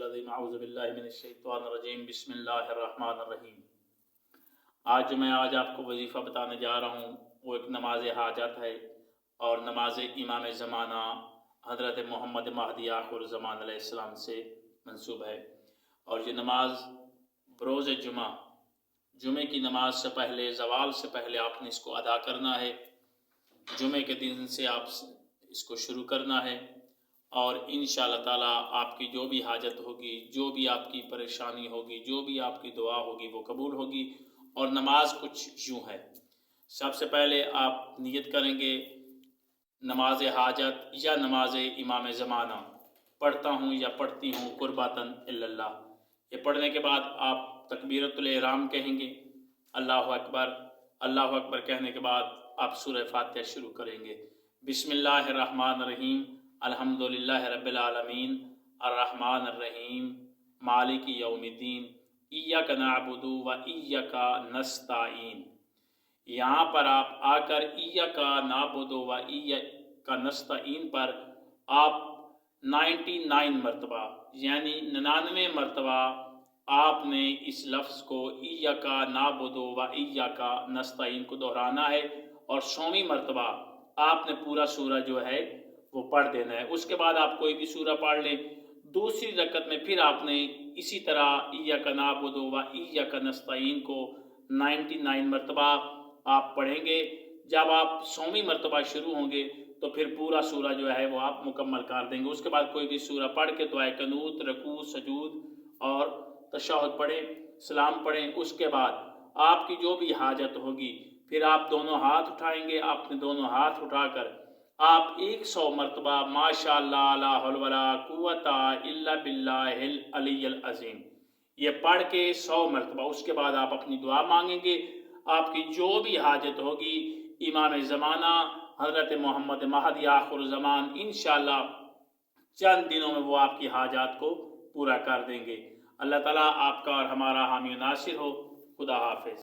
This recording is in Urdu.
العظیم اعوذ باللہ من الشیطان الرجیم بسم اللہ الرحمن الرحیم۔ آج آپ کو وظیفہ بتانے جا رہا ہوں، وہ ایک نماز حاجت ہے اور نماز امام زمانہ حضرت محمد مہدی آخر الزمان علیہ السلام سے منسوب ہے۔ اور یہ نماز بروز جمعے کی نماز سے پہلے، زوال سے پہلے آپ نے اس کو ادا کرنا ہے۔ جمعے کے دن سے آپ اس کو شروع کرنا ہے، اور انشاءاللہ تعالیٰ آپ کی جو بھی حاجت ہوگی، جو بھی آپ کی پریشانی ہوگی، جو بھی آپ کی دعا ہوگی وہ قبول ہوگی۔ اور نماز کچھ یوں ہے، سب سے پہلے آپ نیت کریں گے نماز حاجت یا نماز امام زمانہ پڑھتا ہوں یا پڑھتی ہوں قرباتاً اللہ۔ یہ پڑھنے کے بعد آپ تکبیرۃ الاحرام کہیں گے، اللہ اکبر۔ اللہ اکبر کہنے کے بعد آپ سورہ فاتحہ شروع کریں گے۔ بسم اللہ الرحمن الرحیم، الحمدللہ رب العالمین، الرحمن الرحیم، مالک یوم الدین، ایاک نعبد و ایاک نستعین۔ یہاں پر آپ آ کر ایاک نعبد و ایاک نستعین پر آپ 99 مرتبہ یعنی 99 مرتبہ آپ نے اس لفظ کو ایاک نعبد و ایاک نستعین کو دہرانا ہے، اور 100ویں مرتبہ آپ نے پورا سورہ جو ہے وہ پڑھ دینا ہے۔ اس کے بعد آپ کوئی بھی سورہ پڑھ لیں۔ دوسری رکعت میں پھر آپ نے اسی طرح ایاک نعبد و ایاک نستعین کو 99 مرتبہ آپ پڑھیں گے۔ جب آپ 100ویں مرتبہ شروع ہوں گے تو پھر پورا سورہ جو ہے وہ آپ مکمل کر دیں گے۔ اس کے بعد کوئی بھی سورہ پڑھ کے دعائے قنوت، رکوع، سجود اور تشہد پڑھیں، سلام پڑھیں۔ اس کے بعد آپ کی جو بھی حاجت ہوگی پھر آپ دونوں ہاتھ اٹھائیں گے۔ آپ نے دونوں ہاتھ اٹھا کر آپ 100 مرتبہ ماشاءاللہ لا حول ولا قوت الا باللہ العلی العظیم یہ پڑھ کے 100 مرتبہ، اس کے بعد آپ اپنی دعا مانگیں گے۔ آپ کی جو بھی حاجت ہوگی امام زمانہ حضرت محمد مہدی آخر الزمان انشاءاللہ چند دنوں میں وہ آپ کی حاجات کو پورا کر دیں گے۔ اللہ تعالیٰ آپ کا اور ہمارا حامی و ناصر ہو۔ خدا حافظ۔